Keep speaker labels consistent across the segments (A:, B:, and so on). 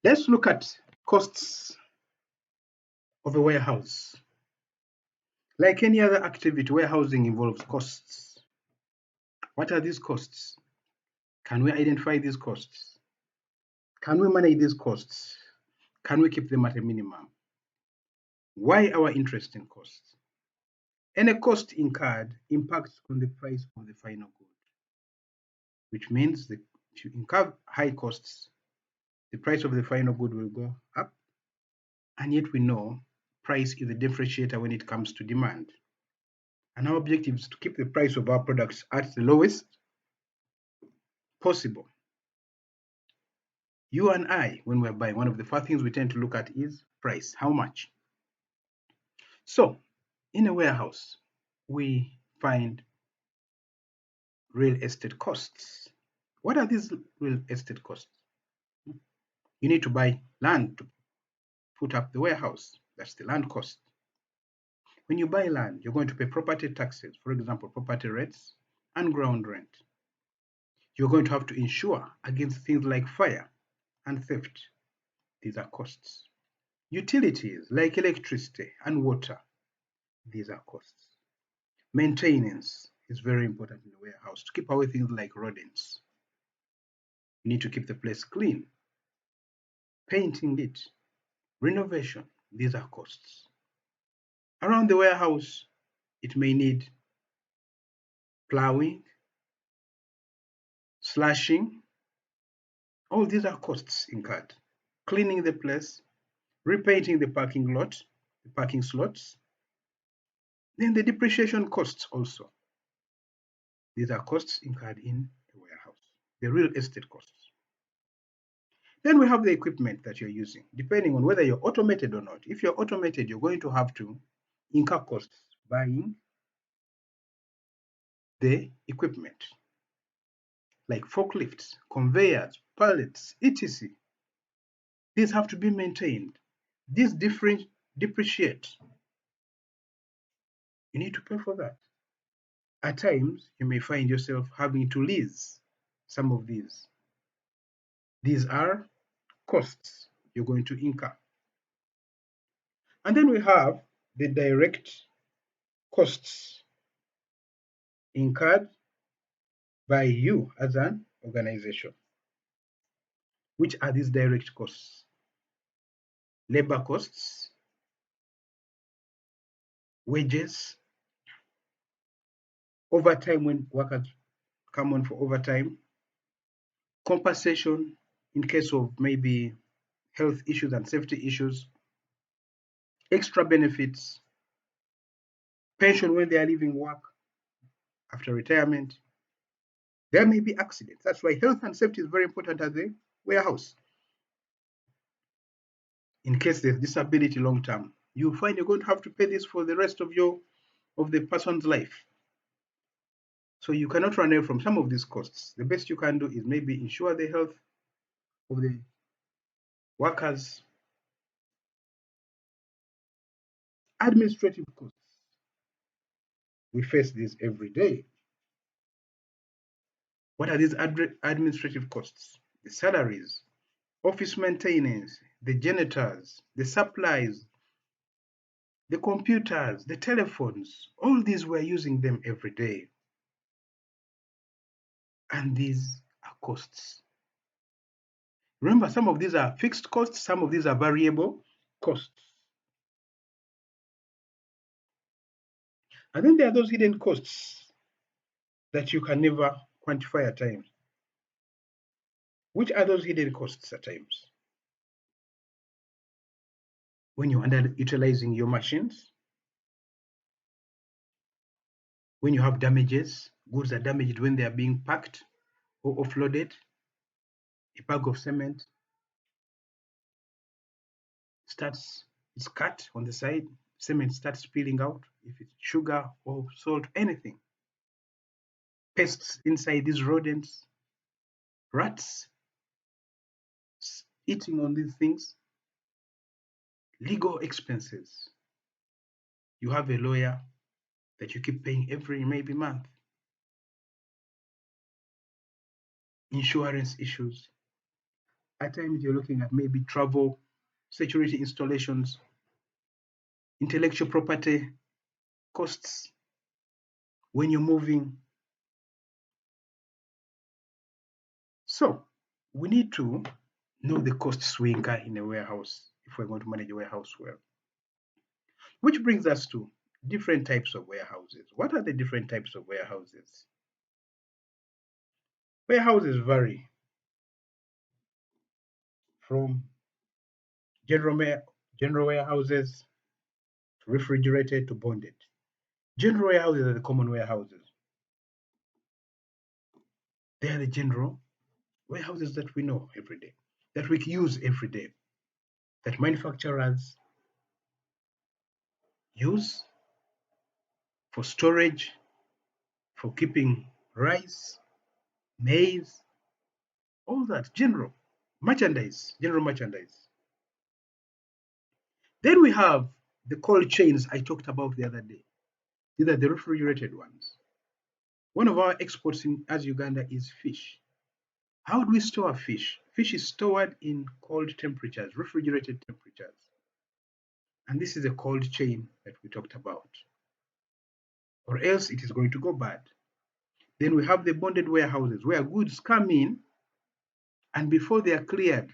A: Let's look at costs of a warehouse. Like any other activity, warehousing involves costs. What are these costs? Can we identify these costs? Can we manage these costs? Can we keep them at a minimum? Why our interest in costs? Any cost incurred impacts on the price of the final good, which means that if you incur high costs, the price of the final good will go up. And yet we know price is a differentiator when it comes to demand. And our objective is to keep the price of our products at the lowest possible. You and I, when we're buying, one of the first things we tend to look at is price. How much? So, in a warehouse, we find real estate costs. What are these real estate costs? You need to buy land to put up the warehouse. That's the land cost. When you buy land, you're going to pay property taxes, for example, property rates and ground rent. You're going to have to insure against things like fire and theft. These are costs. Utilities like electricity and water, these are costs. Maintenance is very important in the warehouse to keep away things like rodents. You need to keep the place clean. Painting it, renovation, these are costs. Around the warehouse, it may need plowing, slashing. All these are costs incurred. Cleaning the place, repainting the parking lot, the parking slots. Then the depreciation costs also. These are costs incurred in a warehouse, the real estate costs. Then we have the equipment that you're using, depending on whether you're automated or not. If you're automated, you're going to have to incur costs buying the equipment, like forklifts, conveyors, pallets, etc. These have to be maintained. These depreciate. You need to pay for that. At times, you may find yourself having to lease some of these. These are costs you're going to incur. And then we have the direct costs incurred by you as an organization. Which are these direct costs? Labor costs, wages, overtime when workers come on for overtime, compensation in case of maybe health issues and safety issues, extra benefits, pension when they are leaving work after retirement. There may be accidents. That's why health and safety is very important at the warehouse. In case there's disability long term, you find you're going to have to pay this for the rest of the person's life. So you cannot run away from some of these costs. The best you can do is maybe insure the health of the workers. Administrative costs. We face these every day. What are these administrative costs? The salaries, office maintenance, the janitors, the supplies, the computers, the telephones. All these we're using them every day. And these are costs. Remember, some of these are fixed costs, some of these are variable costs. And then there are those hidden costs that you can never quantify at times. Which are those hidden costs at times? When you're underutilizing your machines, when you have damages, goods are damaged when they are being packed or offloaded, a bag of cement it's cut on the side, cement starts spilling out, if it's sugar or salt, anything. Pests inside these rodents, rats eating on these things, legal expenses. You have a lawyer that you keep paying every maybe month. Insurance issues. At times you're looking at maybe travel, security installations, intellectual property costs when you're moving. So we need to know the cost swinger in a warehouse if we're going to manage a warehouse well. Which brings us to different types of warehouses. What are the different types of warehouses? Warehouses vary from general warehouses to refrigerated to bonded. General warehouses are the common warehouses. They are the general warehouses that we know every day, that we use every day, that manufacturers use for storage, for keeping rice, maize, all that general merchandise, general merchandise. Then we have the cold chains I talked about the other day. These are the refrigerated ones. One of our exports as Uganda is fish. How do we store fish? Fish is stored in cold temperatures, refrigerated temperatures. And this is a cold chain that we talked about. Or else it is going to go bad. Then we have the bonded warehouses where goods come in and before they are cleared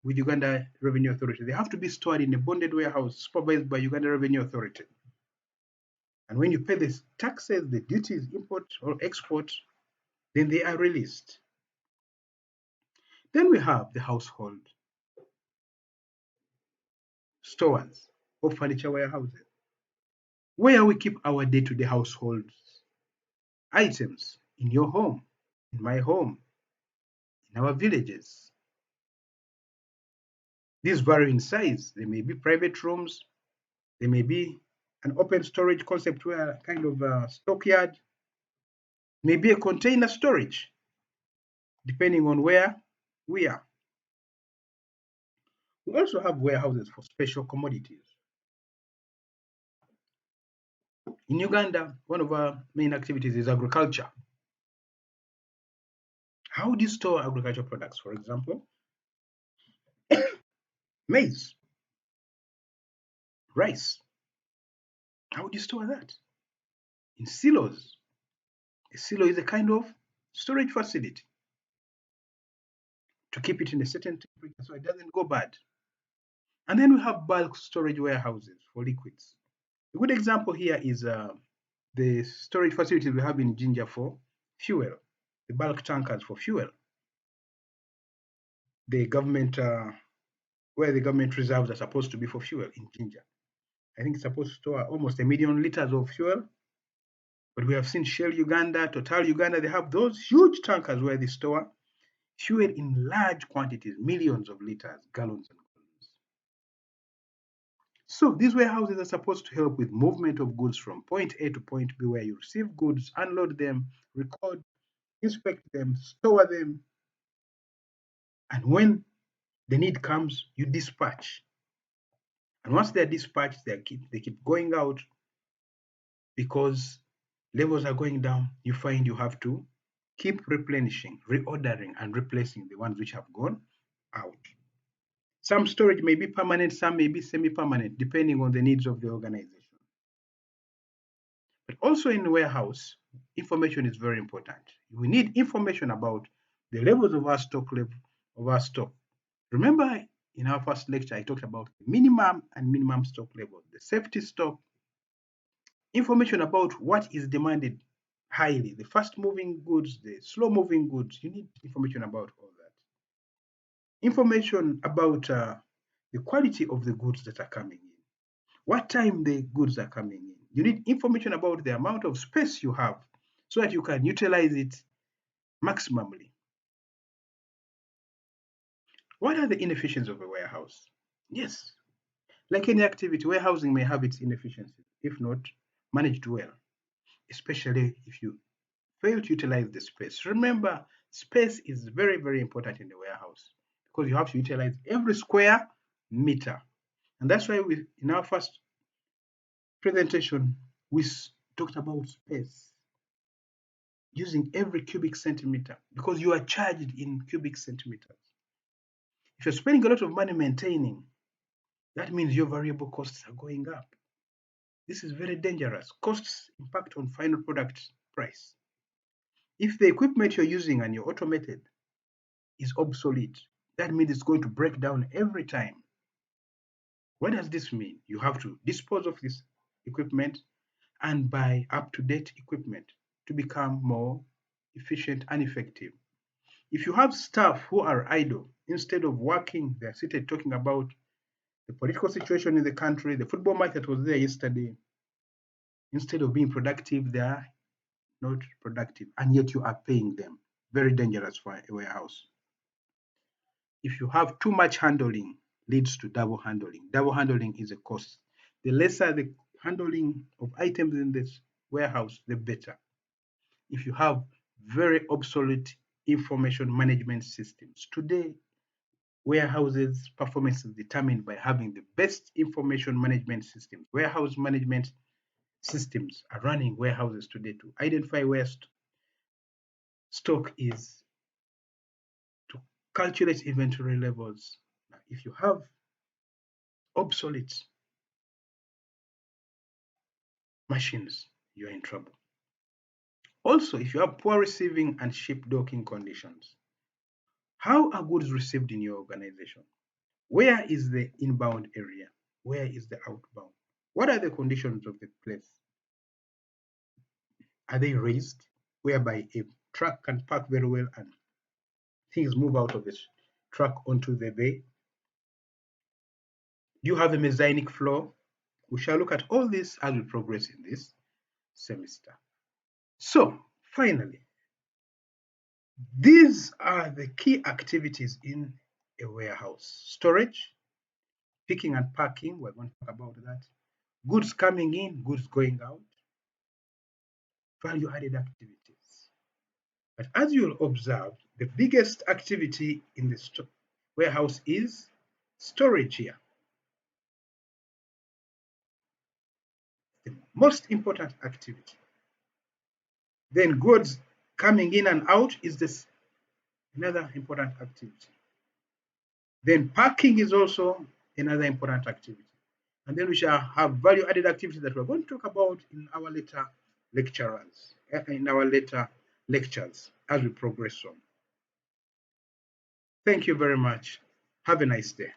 A: with Uganda Revenue Authority, they have to be stored in a bonded warehouse supervised by Uganda Revenue Authority. And when you pay the taxes, the duties, import or export, then they are released. Then we have the household stores or furniture warehouses, where we keep our day-to-day household items in your home, in my home, in our villages. These vary in size. They may be private rooms, they may be an open storage concept where kind of a stockyard, maybe a container storage, depending on where we are. We also have warehouses for special commodities. In Uganda, one of our main activities is agriculture. How do you store agricultural products? For example, maize, rice. How do you store that? In silos. A silo is a kind of storage facility to keep it in a certain temperature so it doesn't go bad. And then we have bulk storage warehouses for liquids. A good example here is the storage facilities we have in Jinja for fuel, the bulk tankers for fuel. The government, where the government reserves are supposed to be for fuel in Jinja. I think it's supposed to store almost 1 million liters of fuel. But we have seen Shell Uganda, Total Uganda, they have those huge tankers where they store fuel in large quantities, millions of liters, gallons and gallons. So these warehouses are supposed to help with movement of goods from point A to point B, where you receive goods, unload them, record, inspect them, store them, and when the need comes, you dispatch. And once they're dispatched, they keep going out because levels are going down. You find you have to keep replenishing, reordering, and replacing the ones which have gone out. Some storage may be permanent, some may be semi-permanent, depending on the needs of the organization. But also in the warehouse, information is very important. We need information about the levels of our stock. Remember in our first lecture, I talked about minimum and minimum stock level, the safety stock, information about what is demanded highly, the fast moving goods, the slow moving goods. You need information about all that. Information about the quality of the goods that are coming in, what time the goods are coming in. You need information about the amount of space you have so that you can utilize it maximally. What are the inefficiencies of a warehouse? Yes, like any activity, warehousing may have its inefficiencies if not managed well, especially if you fail to utilize the space. Remember, space is very, very important in the warehouse because you have to utilize every square meter. And that's why in our first presentation, we talked about space using every cubic centimeter because you are charged in cubic centimeters. If you're spending a lot of money maintaining, that means your variable costs are going up. This is very dangerous. Costs impact on final product price. If the equipment you're using and you're automated is obsolete, that means it's going to break down every time. What does this mean? You have to dispose of this equipment and buy up-to-date equipment to become more efficient and effective. If you have staff who are idle, instead of working, they're seated talking about the political situation in the country, the football match that was there yesterday. Instead of being productive, they are not productive, and yet you are paying them. Very dangerous for a warehouse. If you have too much handling, leads to double handling. Double handling is a cost. The lesser the handling of items in this warehouse, the better. If you have very obsolete information management systems, today warehouses' performance is determined by having the best information management systems. Warehouse management systems are running warehouses today to identify where stock is, to calculate inventory levels. If you have obsolete machines, you're in trouble. Also, if you have poor receiving and ship docking conditions, how are goods received in your organization? Where is the inbound area? Where is the outbound? What are the conditions of the place? Are they raised, whereby a truck can park very well and things move out of the truck onto the bay? Do you have a mezzanine floor? We shall look at all this as we progress in this semester. So, finally, these are the key activities in a warehouse. Storage, picking and packing, we're going to talk about that. Goods coming in, goods going out. Value-added activities. But as you'll observe, the biggest activity in the warehouse is storage here. The most important activity. Then goods coming in and out is this another important activity. Then packing is also another important activity. And then we shall have value-added activities that we're going to talk about in our later lectures as we progress on. Thank you very much. Have a nice day.